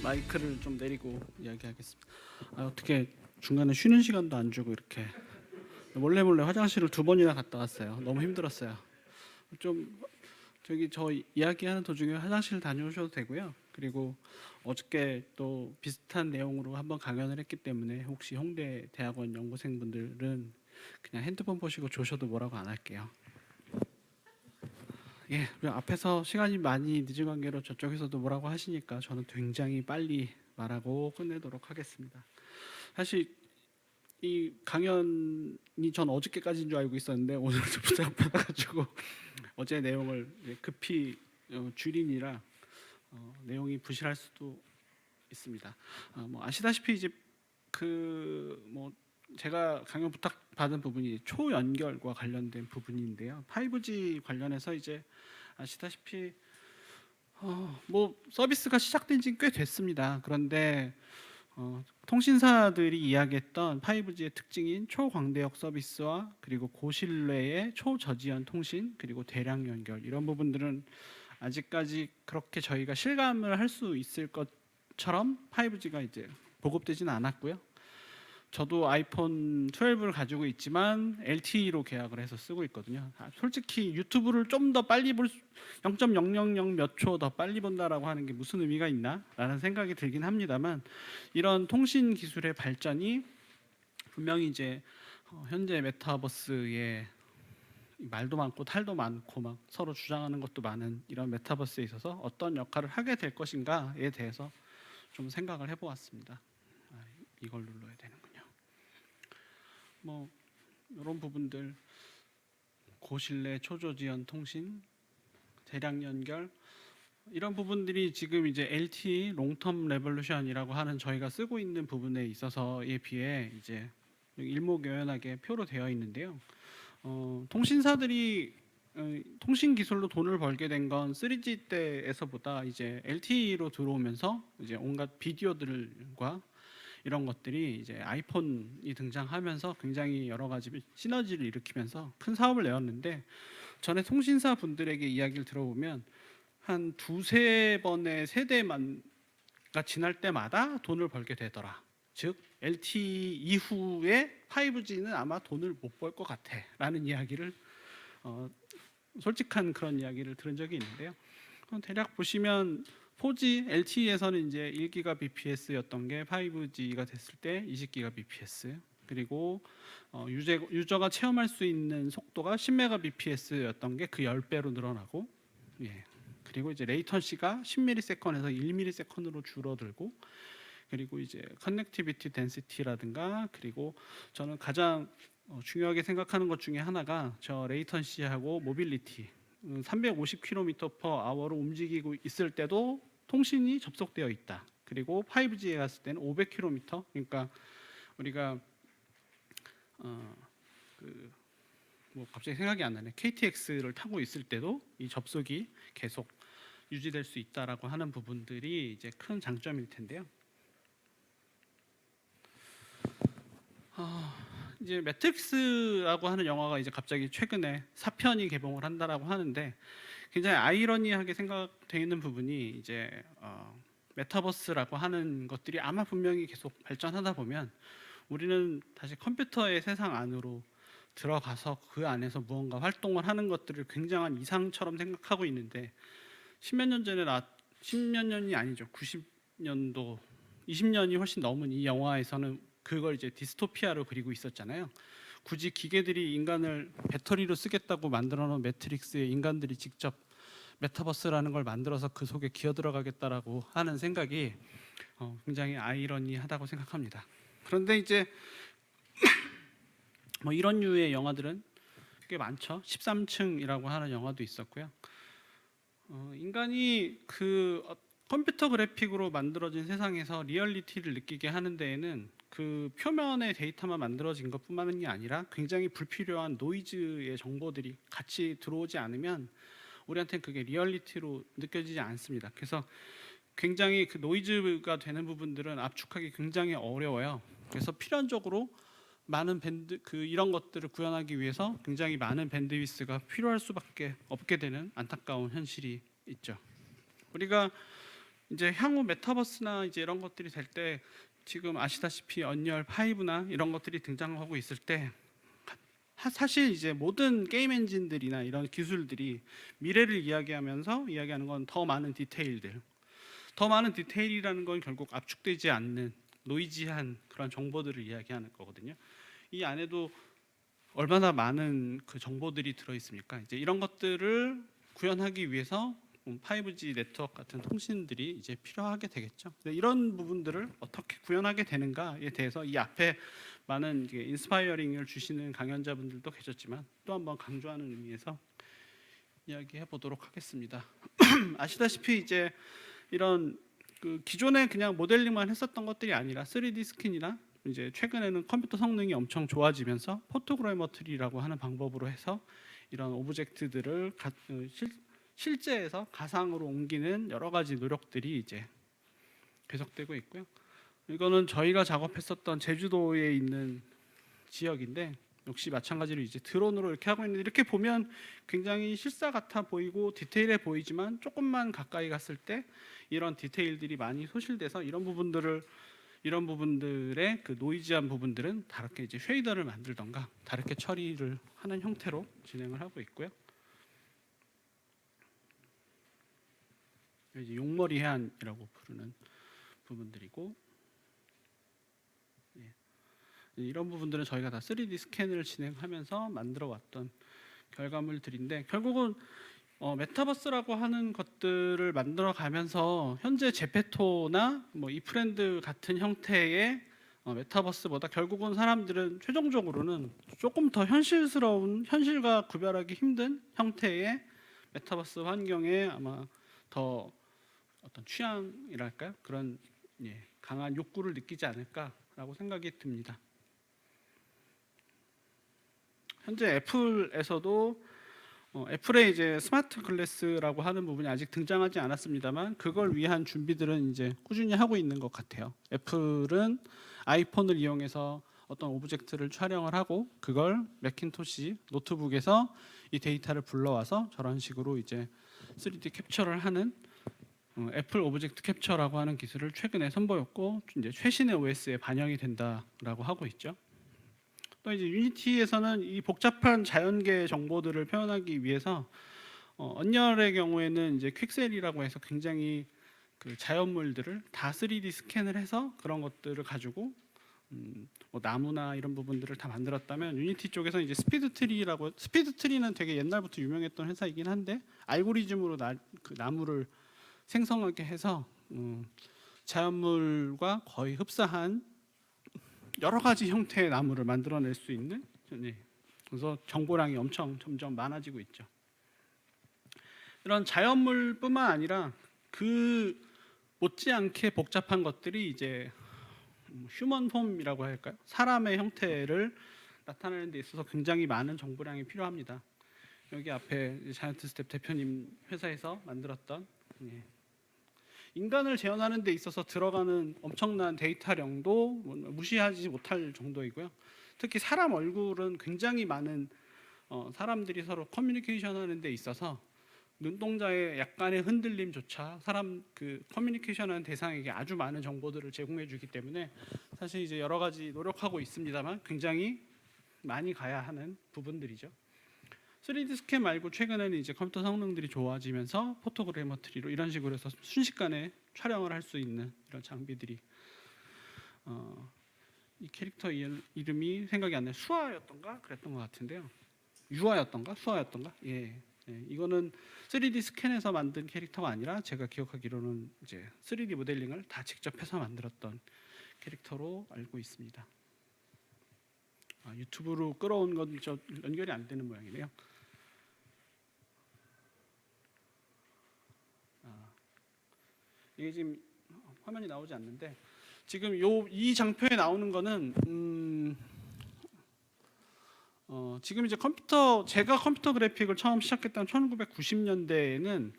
마이크를 좀 내리고 이야기하겠습니다. 어떻게 중간에 쉬는 시간도 안 주고 이렇게 몰래 화장실을 2번이나 갔다 왔어요. 너무 힘들었어요. 좀 저기 저 이야기하는 도중에 화장실 다녀오셔도 되고요. 그리고 어저께 또 비슷한 내용으로 한번 강연을 했기 때문에 혹시 홍대 대학원 연구생분들은 그냥 핸드폰 보시고 조셔도 뭐라고 안 할게요. 예, 그리고 앞에서 시간이 많이 늦은 관계로 저쪽에서도 뭐라고 하시니까 저는 굉장히 빨리 말하고 끝내도록 하겠습니다. 사실 이 강연이 전 어저께까지인 줄 알고 있었는데 오늘 부탁받아가지고 어제 내용을 급히 줄이니라 내용이 부실할 수도 있습니다. 뭐 아시다시피 이제 뭐 제가 강연 부탁받은 부분이 초연결과 관련된 부분인데요. 5G 관련해서 이제 아시다시피 뭐 서비스가 시작된 지 꽤 됐습니다. 그런데 통신사들이 이야기했던 5G의 특징인 초광대역 서비스와 그리고 고신뢰의 초저지연 통신 그리고 대량 연결 이런 부분들은 아직까지 그렇게 저희가 실감을 할 수 있을 것처럼 5G가 이제 보급되지는 않았고요. 저도 아이폰 12를 가지고 있지만 LTE로 계약을 해서 쓰고 있거든요. 솔직히 유튜브를 좀 더 빨리 0.000 몇 초 더 빨리 본다라고 하는 게 무슨 의미가 있나라는 생각이 들긴 합니다만 이런 통신 기술의 발전이 분명히 이제 현재 메타버스에 말도 많고 탈도 많고 막 서로 주장하는 것도 많은 이런 메타버스에 있어서 어떤 역할을 하게 될 것인가에 대해서 좀 생각을 해보았습니다. 이걸 눌러야 되는군요. 뭐 이런 부분들 고신뢰 초저지연 통신 대량 연결 이런 부분들이 지금 이제 LTE 롱텀 레볼루션이라고 하는 저희가 쓰고 있는 부분에 있어서에 비해 이제 일목요연하게 표로 되어 있는데요. 통신사들이 통신 기술로 돈을 벌게 된 건 3G 때에서보다 이제 LTE로 들어오면서 이제 온갖 비디오들과 이런 것들이 이제 아이폰이 등장하면서 굉장히 여러 가지 시너지를 일으키면서 큰 사업을 내었는데 전에 통신사 분들에게 이야기를 들어보면 한 2-3번의 세대만가 지날 때마다 돈을 벌게 되더라. 즉 LTE 이후에 5G는 아마 돈을 못 벌 것 같아라는 이야기를 솔직한 그런 이야기를 들은 적이 있는데요. 대략 보시면 4G LTE에서는 이제 1GBps였던 게 5G가 됐을 때 20GBps 그리고 유저가 체험할 수 있는 속도가 10Mbps였던 게 그 10배로 늘어나고 그리고 이제 레이턴시가 10ms에서 1ms로 줄어들고 그리고 이제 커넥티비티 덴시티라든가 그리고 저는 가장 중요하게 생각하는 것 중에 하나가 저 레이턴시하고 모빌리티 350km/h로 움직이고 있을 때도 통신이 접속되어 있다. 그리고 5G에 갔을 때는 500km. 그러니까 우리가 뭐 갑자기 생각이 안 나네. KTX를 타고 있을 때도 이 접속이 계속 유지될 수 있다라고 하는 부분들이 이제 큰 장점일 텐데요. 이제 매트릭스라고 하는 영화가 이제 갑자기 최근에 4편이 개봉을 한다라고 하는데 굉장히 아이러니하게 생각되어 있는 부분이 이제 메타버스라고 하는 것들이 아마 분명히 계속 발전하다 보면 우리는 다시 컴퓨터의 세상 안으로 들어가서 그 안에서 무언가 활동을 하는 것들을 굉장한 이상처럼 생각하고 있는데 10몇 년이 아니죠. 90년도 20년이 훨씬 넘은 이 영화에서는 그걸 이제 디스토피아로 그리고 있었잖아요. 굳이 기계들이 인간을 배터리로 쓰겠다고 만들어 놓은 매트릭스에 인간들이 직접 메타버스라는 걸 만들어서 그 속에 기어 들어가겠다라고 하는 생각이 굉장히 아이러니하다고 생각합니다. 그런데 이제 뭐 이런 류의 영화들은 꽤 많죠. 13층이라고 하는 영화도 있었고요. 인간이 그 컴퓨터 그래픽으로 만들어진 세상에서 리얼리티를 느끼게 하는 데에는 그 표면의 데이터만 만들어진 것뿐만이 아니라 굉장히 불필요한 노이즈의 정보들이 같이 들어오지 않으면 우리한테는 그게 리얼리티로 느껴지지 않습니다. 그래서 굉장히 그 노이즈가 되는 부분들은 압축하기 굉장히 어려워요. 그래서 필연적으로 많은 이런 것들을 구현하기 위해서 굉장히 많은 밴드위스가 필요할 수밖에 없게 되는 안타까운 현실이 있죠. 우리가 이제 향후 메타버스나 이제 이런 것들이 될 때 지금 아시다시피 언리얼 5나 이런 것들이 등장하고 있을 때 사실 이제 모든 게임 엔진들이나 이런 기술들이 미래를 이야기하면서 이야기하는 건 더 많은 디테일들, 더 많은 디테일이라는 건 결국 압축되지 않는 노이지한 그런 정보들을 이야기하는 거거든요. 이 안에도 얼마나 많은 그 정보들이 들어 있습니까? 이제 이런 것들을 구현하기 위해서 5G 네트워크 같은 통신들이 이제 필요하게 되겠죠. 이런 부분들을 어떻게 구현하게 되는가에 대해서 이 앞에 많은 인스파이어링을 주시는 강연자분들도 계셨지만 또 한번 강조하는 의미에서 이야기해 보도록 하겠습니다. 아시다시피 이제 이런 그 기존에 그냥 모델링만 했었던 것들이 아니라 3D 스캔이나 이제 최근에는 컴퓨터 성능이 엄청 좋아지면서 포토그래머트리라고 하는 방법으로 해서 이런 오브젝트들을 실제에서 가상으로 옮기는 여러 가지 노력들이 이제 계속되고 있고요. 이거는 저희가 작업했었던 제주도에 있는 지역인데 역시 마찬가지로 이제 드론으로 이렇게 하고 있는데 이렇게 보면 굉장히 실사 같아 보이고 디테일해 보이지만 조금만 가까이 갔을 때 이런 디테일들이 많이 소실돼서 이런 부분들의 그 노이즈한 부분들은 다르게 이제 쉐이더를 만들던가 다르게 처리를 하는 형태로 진행을 하고 있고요. 이제 용머리 해안이라고 부르는 부분들이고, 이런 부분들은 저희가 다 3D 스캔을 진행하면서 만들어 왔던 결과물들인데 결국은 메타버스라고 하는 것들을 만들어 가면서 현재 제페토나 뭐 이프랜드 같은 형태의 메타버스보다 결국은 사람들은 최종적으로는 조금 더 현실스러운, 현실과 구별하기 힘든 형태의 메타버스 환경에 아마 더 어떤 취향이랄까요? 그런 강한 욕구를 느끼지 않을까라고 생각이 듭니다. 현재 애플에서도 애플의 이제 스마트 글래스라고 하는 부분이 아직 등장하지 않았습니다만 그걸 위한 준비들은 이제 꾸준히 하고 있는 것 같아요. 애플은 아이폰을 이용해서 어떤 오브젝트를 촬영을 하고 그걸 매킨토시 노트북에서 이 데이터를 불러와서 저런 식으로 이제 3D 캡처를 하는 애플 오브젝트 캡처라고 하는 기술을 최근에 선보였고 이제 최신의 OS에 반영이 된다라고 하고 있죠. 또 이제 유니티에서는 이 복잡한 자연계 정보들을 표현하기 위해서 언리얼의 경우에는 이제 퀵셀이라고 해서 굉장히 그 자연물들을 다 3D 스캔을 해서 그런 것들을 가지고 뭐 나무나 이런 부분들을 다 만들었다면 유니티 쪽에서 이제 스피드트리는 되게 옛날부터 유명했던 회사이긴 한데 알고리즘으로 그 나무를 생성하게 해서 자연물과 거의 흡사한 여러 가지 형태의 나무를 만들어낼 수 있는, 그래서 정보량이 엄청 점점 많아지고 있죠. 이런 자연물뿐만 아니라 그 못지않게 복잡한 것들이 이제 휴먼 폼이라고 할까요? 사람의 형태를 나타내는 데 있어서 굉장히 많은 정보량이 필요합니다. 여기 앞에 자이언트 스텝 대표님 회사에서 만들었던 인간을 재현하는 데 있어서 들어가는 엄청난 데이터량도 무시하지 못할 정도이고요. 특히 사람 얼굴은 굉장히 많은 사람들이 서로 커뮤니케이션 하는 데 있어서 눈동자의 약간의 흔들림조차 사람 그 커뮤니케이션하는 대상에게 아주 많은 정보들을 제공해 주기 때문에 사실 이제 여러 가지 노력하고 있습니다만 굉장히 많이 가야 하는 부분들이죠. 3D 스캔 말고 최근에는 이제 컴퓨터 성능들이 좋아지면서 포토그래머트리로 이런 식으로 해서 순식간에 촬영을 할 수 있는 이런 장비들이 이 캐릭터 이름이 생각이 안 나요. 수아였던가 그랬던 것 같은데요. 유아였던가 수아였던가 이거는 3D 스캔해서 만든 캐릭터가 아니라 제가 기억하기로는 이제 3D 모델링을 다 직접 해서 만들었던 캐릭터로 알고 있습니다. 유튜브로 끌어온 건 연결이 안 되는 모양이네요. 이게 지금 화면이 나오지 않는데 지금 이 장표에 나오는 거는 지금 이제 제가 컴퓨터 그래픽을 처음 시작했던 1990년대에는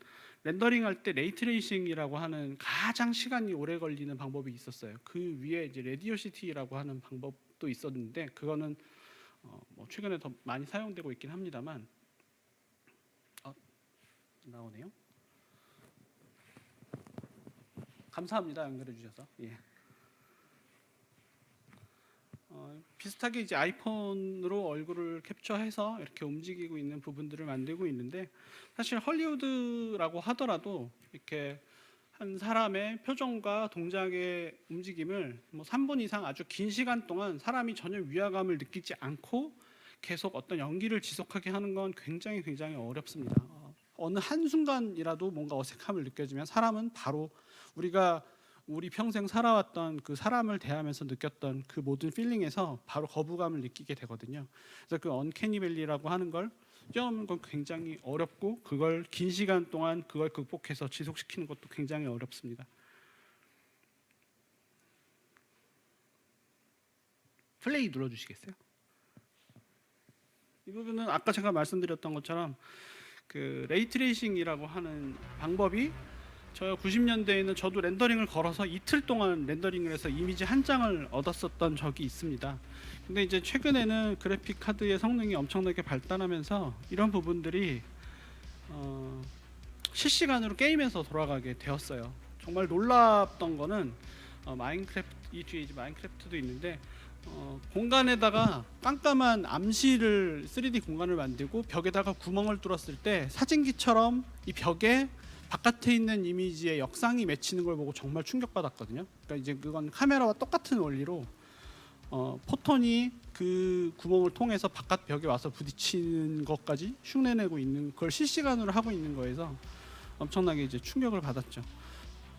렌더링 할 때 레이트레이싱이라고 하는 가장 시간이 오래 걸리는 방법이 있었어요. 그 위에 이제 레디오시티라고 하는 방법도 있었는데 그거는 뭐 최근에 더 많이 사용되고 있긴 합니다만 나오네요. 감사합니다. 연결해 주셔서. 예. 비슷하게 이제 아이폰으로 얼굴을 캡처해서 이렇게 움직이고 있는 부분들을 만들고 있는데, 사실 헐리우드라고 하더라도 이렇게 한 사람의 표정과 동작의 움직임을 뭐 3분 이상 아주 긴 시간 동안 사람이 전혀 위화감을 느끼지 않고 계속 어떤 연기를 지속하게 하는 건 굉장히 어렵습니다. 어느 한순간이라도 뭔가 어색함을 느껴지면 사람은 바로 우리 평생 살아왔던 그 사람을 대하면서 느꼈던 그 모든 필링에서 바로 거부감을 느끼게 되거든요. 그래서 그 언캐니밸리라고 하는 걸 뛰어넘는 건 굉장히 어렵고, 그걸 긴 시간 동안 그걸 극복해서 지속시키는 것도 굉장히 어렵습니다. 플레이 눌러주시겠어요? 이 부분은 아까 제가 말씀드렸던 것처럼 그 레이트레이싱이라고 하는 방법이, 저 90년대에는 저도 렌더링을 걸어서 이틀 동안 렌더링을 해서 이미지 한 장을 얻었었던 적이 있습니다. 근데 이제 최근에는 그래픽 카드의 성능이 엄청나게 발달하면서 이런 부분들이 실시간으로 게임에서 돌아가게 되었어요. 정말 놀랍던 거는 마인크래프트, 이 뒤에 이제 마인크래프트도 있는데, 공간에다가 깜깜한 암실을 3D 공간을 만들고 벽에다가 구멍을 뚫었을 때 사진기처럼 이 벽에 바깥에 있는 이미지의 역상이 맺히는 걸 보고 정말 충격받았거든요. 그러니까 이제 그건 카메라와 똑같은 원리로 포톤이 그 구멍을 통해서 바깥 벽에 와서 부딪히는 것까지 흉내내고 있는 걸 실시간으로 하고 있는 거에서 엄청나게 이제 충격을 받았죠.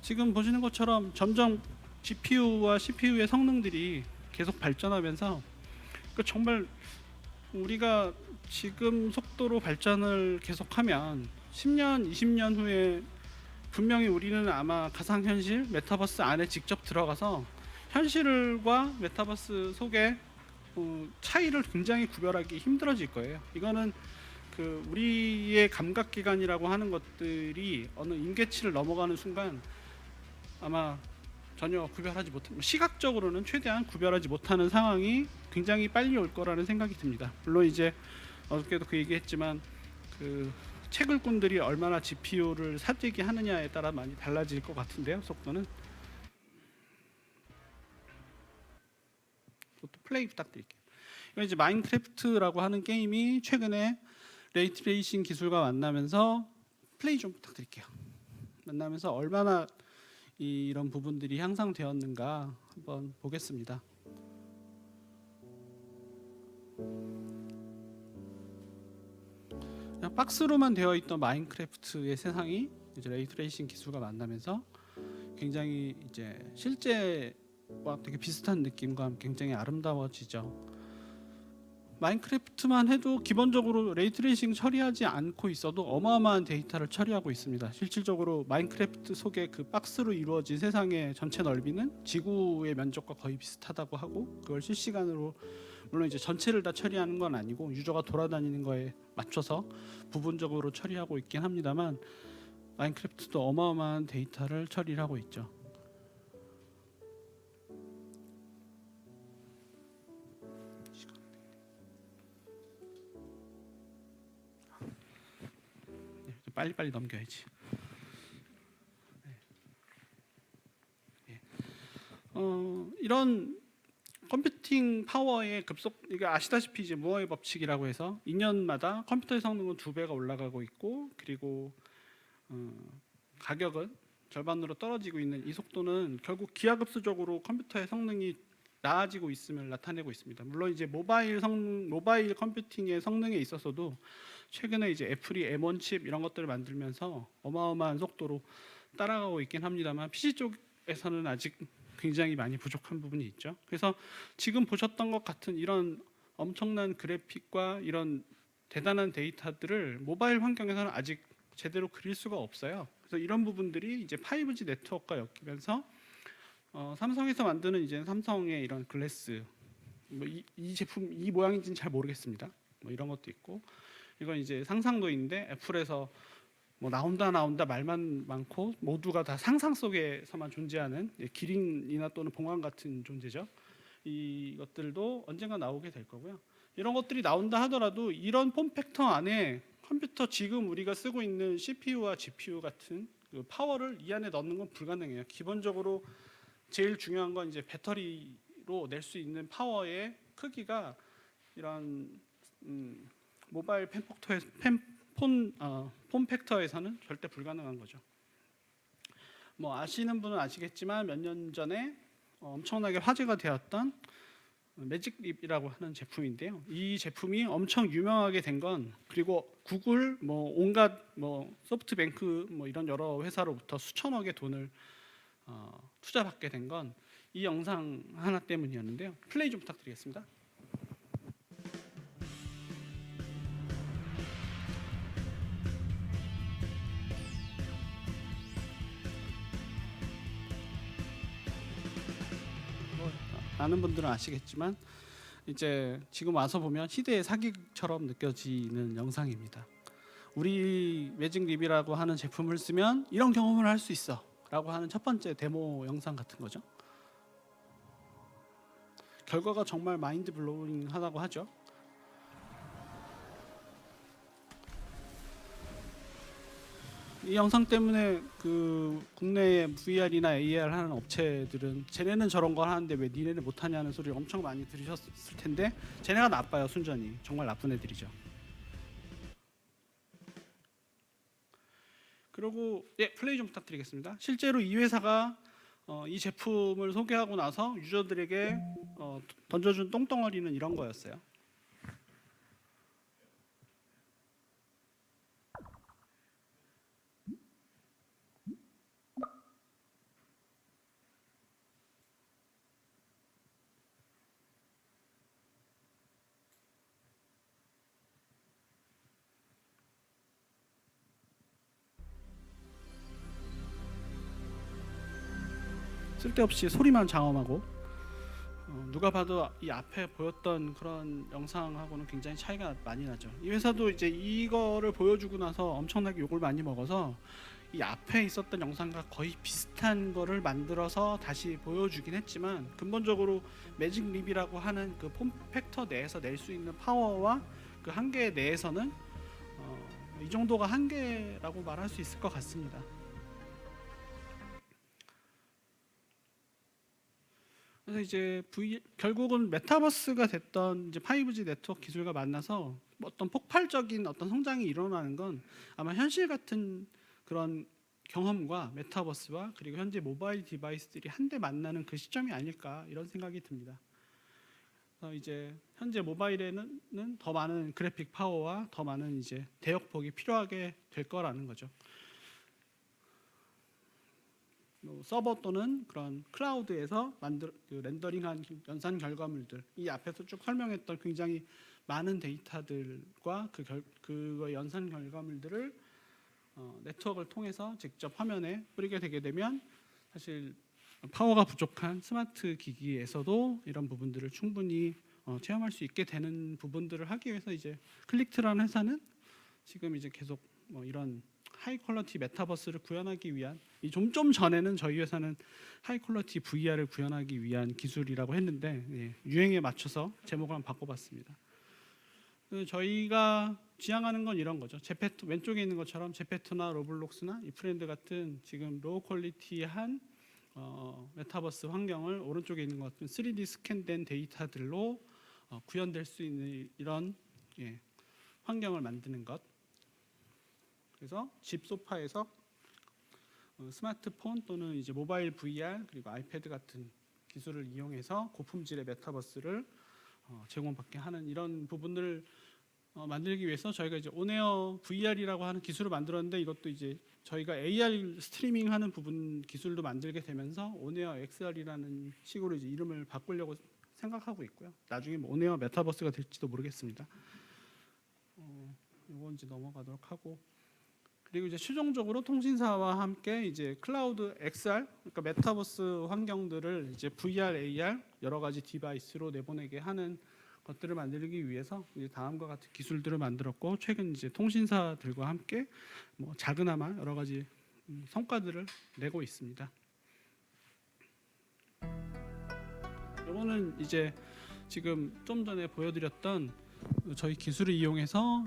지금 보시는 것처럼 점점 GPU와 CPU의 성능들이 계속 발전하면서 정말 우리가 지금 속도로 발전을 계속하면 10년, 20년 후에 분명히 우리는 아마 가상현실, 메타버스 안에 직접 들어가서 현실과 메타버스 속의 차이를 굉장히 구별하기 힘들어질 거예요. 이거는 그 우리의 감각기관이라고 하는 것들이 어느 임계치를 넘어가는 순간 아마 전혀 구별하지 못한, 시각적으로는 최대한 구별하지 못하는 상황이 굉장히 빨리 올 거라는 생각이 듭니다. 물론 이제 어저께도 그 얘기했지만 그 채굴꾼들이 얼마나 GPU를 사재기 하느냐에 따라 많이 달라질 것 같은데요, 속도는. 또 플레이 부탁드릴게요. 이건 이제 마인크래프트라고 하는 게임이 최근에 레이트레이싱 기술과 만나면서, 플레이 좀 부탁드릴게요. 만나면서 얼마나 이런 부분들이 향상되었는가 한번 보겠습니다. 그냥 박스로만 되어 있던 마인크래프트의 세상이 이제 레이트레이싱 기술과 만나면서 굉장히 이제 실제와 되게 비슷한 느낌과 굉장히 아름다워지죠. 마인크래프트만 해도 기본적으로 레이트레이싱 처리하지 않고 있어도 어마어마한 데이터를 처리하고 있습니다. 실질적으로 마인크래프트 속의 그 박스로 이루어진 세상의 전체 넓이는 지구의 면적과 거의 비슷하다고 하고, 그걸 실시간으로, 물론 이제 전체를 다 처리하는 건 아니고 유저가 돌아다니는 거에 맞춰서 부분적으로 처리하고 있긴 합니다만, 마인크래프트도 어마어마한 데이터를 처리를 하고 있죠. 빨리빨리 넘겨야지. 이런 컴퓨팅 파워의 급속, 이게 아시다시피 이제 무어의 법칙이라고 해서 2년마다 컴퓨터의 성능은 2배가 올라가고 있고, 그리고 가격은 절반으로 떨어지고 있는 이 속도는 결국 기하급수적으로 컴퓨터의 성능이 나아지고 있음을 나타내고 있습니다. 물론 이제 모바일 컴퓨팅의 성능에 있어서도 최근에 이제 애플이 M1 칩 이런 것들을 만들면서 어마어마한 속도로 따라가고 있긴 합니다만, PC 쪽에서는 아직 굉장히 많이 부족한 부분이 있죠. 그래서 지금 보셨던 것 같은 이런 엄청난 그래픽과 이런 대단한 데이터들을 모바일 환경에서는 아직 제대로 그릴 수가 없어요. 그래서 이런 부분들이 이제 5G 네트워크가 엮이면서 삼성에서 만드는 이제 삼성의 이런 글래스, 이 제품 이 모양인지는 잘 모르겠습니다. 뭐 이런 것도 있고, 이건 이제 상상도인데 애플에서 뭐 나온다 말만 많고 모두가 다 상상 속에서만 존재하는 기린이나 또는 봉황 같은 존재죠. 이것들도 언젠가 나오게 될 거고요. 이런 것들이 나온다 하더라도 이런 폼팩터 안에 컴퓨터, 지금 우리가 쓰고 있는 CPU와 GPU 같은 그 파워를 이 안에 넣는 건 불가능해요. 기본적으로 제일 중요한 건 이제 배터리로 낼 수 있는 파워의 크기가 이런 모바일 폼 팩터에서는 절대 불가능한 거죠. 뭐 아시는 분은 아시겠지만 몇 년 전에 엄청나게 화제가 되었던 매직립이라고 하는 제품인데요. 이 제품이 엄청 유명하게 된 건, 그리고 구글, 뭐 온갖 뭐 소프트뱅크 뭐 이런 여러 회사로부터 수천억의 돈을 투자받게 된 건 이 영상 하나 때문이었는데요. 플레이 좀 부탁드리겠습니다. 아는 분들은 아시겠지만 이제 지금 와서 보면 시대의 사기처럼 느껴지는 영상입니다. 우리 매직립이라고 하는 제품을 쓰면 이런 경험을 할 수 있어 라고 하는 첫 번째 데모 영상 같은 거죠. 결과가 정말 마인드 블로잉하다고 하죠. 이 영상 때문에 그 국내의 VR이나 AR 하는 업체들은 쟤네는 저런 걸 하는데 왜 니네는 못하냐는 소리를 엄청 많이 들으셨을 텐데, 쟤네가 나빠요. 순전히 정말 나쁜 애들이죠. 그리고 플레이 좀 부탁드리겠습니다. 실제로 이 회사가 이 제품을 소개하고 나서 유저들에게 던져준 똥덩어리는 이런 거였어요. 쓸데없이 소리만 장엄하고, 누가 봐도 이 앞에 보였던 그런 영상하고는 굉장히 차이가 많이 나죠. 이 회사도 이제 이거를 보여주고 나서 엄청나게 욕을 많이 먹어서 이 앞에 있었던 영상과 거의 비슷한 거를 만들어서 다시 보여주긴 했지만, 근본적으로 매직립이라고 하는 그 폼 팩터 내에서 낼 수 있는 파워와 그 한계 내에서는 이 정도가 한계라고 말할 수 있을 것 같습니다. 그래서 이제 결국은 메타버스가 됐던 이제 5G 네트워크 기술과 만나서 어떤 폭발적인 어떤 성장이 일어나는 건 아마 현실 같은 그런 경험과 메타버스와 그리고 현재 모바일 디바이스들이 한데 만나는 그 시점이 아닐까, 이런 생각이 듭니다. 그래서 이제 현재 모바일에는 더 많은 그래픽 파워와 더 많은 이제 대역폭이 필요하게 될 거라는 거죠. 서버 또는 그런 클라우드에서 그 렌더링한 연산 결과물들, 이 앞에서 쭉 설명했던 굉장히 많은 데이터들과 그거 연산 결과물들을 네트워크를 통해서 직접 화면에 뿌리게 되게 되면, 사실 파워가 부족한 스마트 기기에서도 이런 부분들을 충분히 체험할 수 있게 되는 부분들을 하기 위해서 이제 클릭트라는 회사는 지금 이제 계속 이런 하이 퀄러티 메타버스를 구현하기 위한, 좀 전에는 저희 회사는 하이 퀄러티 VR을 구현하기 위한 기술이라고 했는데, 유행에 맞춰서 제목을 한번 바꿔봤습니다. 저희가 지향하는 건 이런 거죠. 제페토, 왼쪽에 있는 것처럼 제페토나 로블록스나 이프랜드 같은 지금 로우 퀄리티한 메타버스 환경을 오른쪽에 있는 것 같은 3D 스캔된 데이터들로 구현될 수 있는 이런 환경을 만드는 것. 그래서 집 소파에서 스마트폰 또는 이제 모바일 VR 그리고 아이패드 같은 기술을 이용해서 고품질의 메타버스를 제공받게 하는 이런 부분들을 만들기 위해서 저희가 이제 온에어 VR이라고 하는 기술을 만들었는데, 이것도 이제 저희가 AR 스트리밍하는 부분 기술도 만들게 되면서 온에어 XR이라는 식으로 이제 이름을 바꾸려고 생각하고 있고요. 나중에 뭐 온에어 메타버스가 될지도 모르겠습니다. 이건 이제 넘어가도록 하고, 그리고 이제 최종적으로 통신사와 함께 이제 클라우드 XR, 그러니까 메타버스 환경들을 이제 VR, AR 여러 가지 디바이스로 내보내게 하는 것들을 만들기 위해서 이제 다음과 같은 기술들을 만들었고, 최근 이제 통신사들과 함께 뭐 작으나마 여러 가지 성과들을 내고 있습니다. 이거는 이제 지금 좀 전에 보여드렸던 저희 기술을 이용해서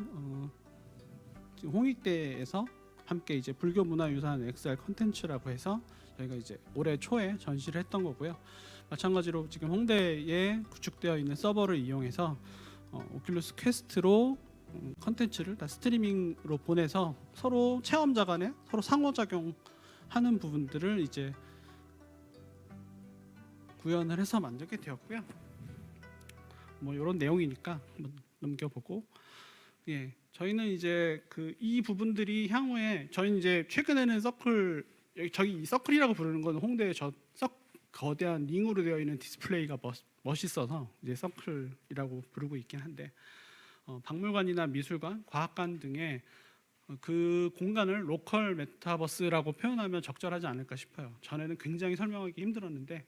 지금 홍익대에서 함께 이제 불교 문화유산 XR 컨텐츠라고 해서 저희가 이제 올해 초에 전시를 했던 거고요. 마찬가지로 지금 홍대에 구축되어 있는 서버를 이용해서 오큘러스 퀘스트로 컨텐츠를 다 스트리밍으로 보내서 서로 체험자 간에 서로 상호작용하는 부분들을 이제 구현을 해서 만들게 되었고요. 뭐 이런 내용이니까 한번 넘겨보고, 예, 저희는 이제 이 부분들이 향후에 저희는 이제 최근에는 서클, 저기 이 서클이라고 부르는 건 홍대에 거대한 링으로 되어 있는 디스플레이가 멋있어서 이제 서클이라고 부르고 있긴 한데, 박물관이나 미술관, 과학관 등의 그 공간을 로컬 메타버스라고 표현하면 적절하지 않을까 싶어요. 전에는 굉장히 설명하기 힘들었는데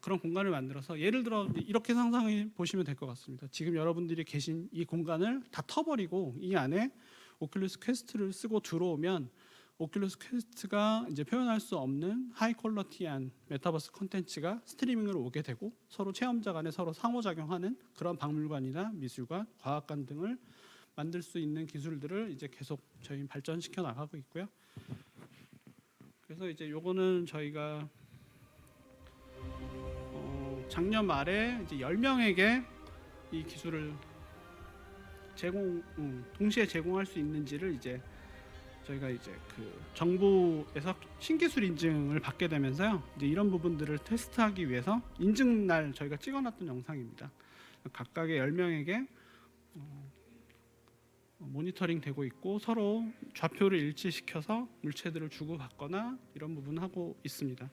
그런 공간을 만들어서, 예를 들어 이렇게 상상해 보시면 될 것 같습니다. 지금 여러분들이 계신 이 공간을 다 터버리고 이 안에 오큘러스 퀘스트를 쓰고 들어오면 오큘러스 퀘스트가 이제 표현할 수 없는 하이 퀄리티한 메타버스 콘텐츠가 스트리밍으로 오게 되고 서로 체험자 간에 서로 상호작용하는 그런 박물관이나 미술관, 과학관 등을 만들 수 있는 기술들을 이제 계속 저희 발전시켜 나가고 있고요. 그래서 이제 요거는 저희가 작년 말에 이제 10명에게 이 기술을 동시에 제공할 수 있는지를 이제 저희가 이제 정부에서 신기술 인증을 받게 되면서요. 이제 이런 부분들을 테스트하기 위해서 인증날 저희가 찍어놨던 영상입니다. 각각의 10명에게 모니터링 되고 있고 서로 좌표를 일치시켜서 물체들을 주고받거나 이런 부분을 하고 있습니다.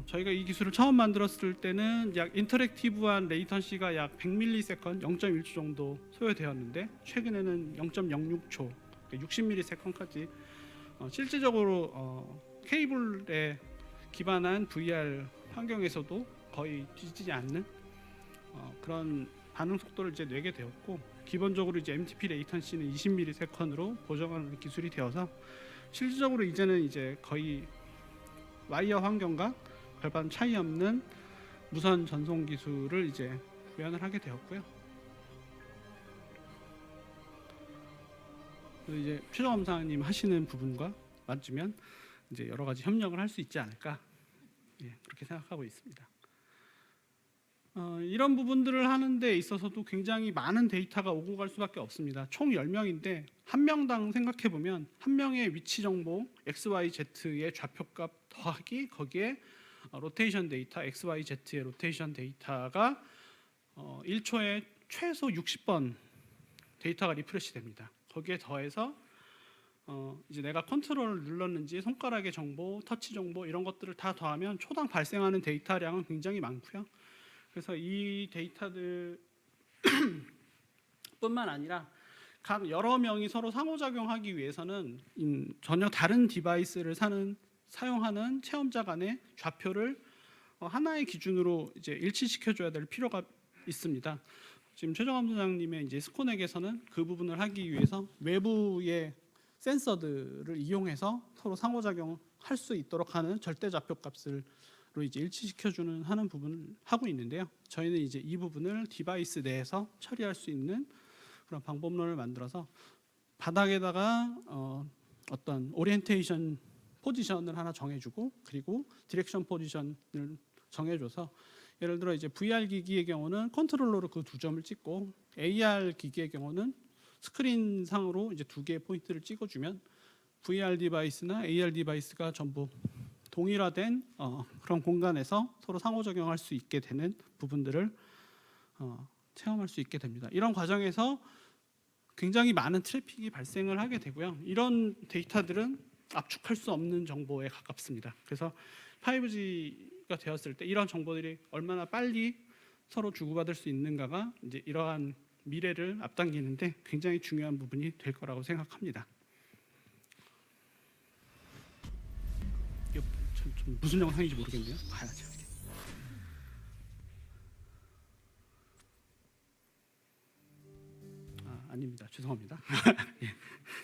저희가 이 기술을 처음 만들었을 때는 약 인터랙티브한 레이턴시가 약 100ms, 0.1초 정도 소요되었는데 최근에는 0.06초, 60ms까지 실질적으로 케이블에 기반한 VR 환경에서도 거의 뒤지지 않는 그런 반응 속도를 이제 내게 되었고, 기본적으로 이제 MTP 레이턴시는 20ms으로 보정하는 기술이 되어서 실질적으로 이제는 이제 거의 와이어 환경과 별반 차이 없는 무선 전송 기술을 이제 구현을 하게 되었고요. 그래서 이제 최종검사님 하시는 부분과 맞으면 이제 여러 가지 협력을 할 수 있지 않을까, 그렇게 생각하고 있습니다. 이런 부분들을 하는 데 있어서도 굉장히 많은 데이터가 오고 갈 수밖에 없습니다. 총 10명인데 한 명당 생각해 보면 한 명의 위치 정보 XYZ의 좌표값 더하기 거기에 로테이션 데이터 XYZ의 로테이션 데이터가 1초에 최소 60번 데이터가 리프레시 됩니다. 거기에 더해서 이제 내가 컨트롤을 눌렀는지 손가락의 정보, 터치 정보 이런 것들을 다 더하면 초당 발생하는 데이터량은 굉장히 많고요. 그래서 이 데이터들 뿐만 아니라 각 여러 명이 서로 상호작용하기 위해서는 전혀 다른 디바이스를 사용하는 체험자 간의 좌표를 하나의 기준으로 이제 일치시켜줘야 될 필요가 있습니다. 지금 최정암 소장님의 이제 스코넥에서는 그 부분을 하기 위해서 외부의 센서들을 이용해서 서로 상호작용할 수 있도록 하는 절대 좌표 값을 이제 일치시켜주는 하는 부분을 하고 있는데요. 저희는 이제 이 부분을 디바이스 내에서 처리할 수 있는 그런 방법론을 만들어서 바닥에다가 어떤 오리엔테이션 포지션을 하나 정해주고 그리고 디렉션 포지션을 정해줘서, 예를 들어 이제 VR 기기의 경우는 컨트롤러로 그 두 점을 찍고 AR 기기의 경우는 스크린 상으로 이제 두 개의 포인트를 찍어주면 VR 디바이스나 AR 디바이스가 전부 동일화된 그런 공간에서 서로 상호작용할 수 있게 되는 부분들을 체험할 수 있게 됩니다. 이런 과정에서 굉장히 많은 트래픽이 발생을 하게 되고요. 이런 데이터들은 압축할 수 없는 정보에 가깝습니다. 그래서 5G가 되었을 때 이런 정보들이 얼마나 빨리 서로 주고받을 수 있는가가 이제 이러한 미래를 앞당기는데 굉장히 중요한 부분이 될 거라고 생각합니다. 좀 무슨 영상인지 모르겠네요. 봐야죠. 아닙니다. 죄송합니다.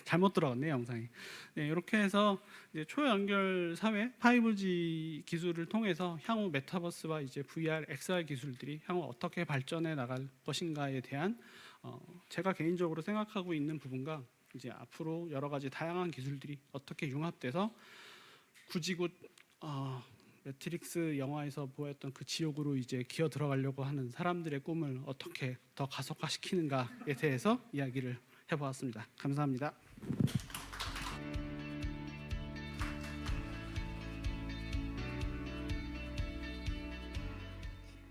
잘못 들어갔네요, 영상이. 네, 이렇게 해서 이제 초연결 사회 5G 기술을 통해서 향후 메타버스와 이제 VR, XR 기술들이 향후 어떻게 발전해 나갈 것인가에 대한 제가 개인적으로 생각하고 있는 부분과 이제 앞으로 여러 가지 다양한 기술들이 어떻게 융합돼서 굳이 곧 매트릭스 영화에서 보였던 그 지옥으로 이제 기어 들어가려고 하는 사람들의 꿈을 어떻게 더 가속화시키는가에 대해서 이야기를 해보았습니다. 감사합니다.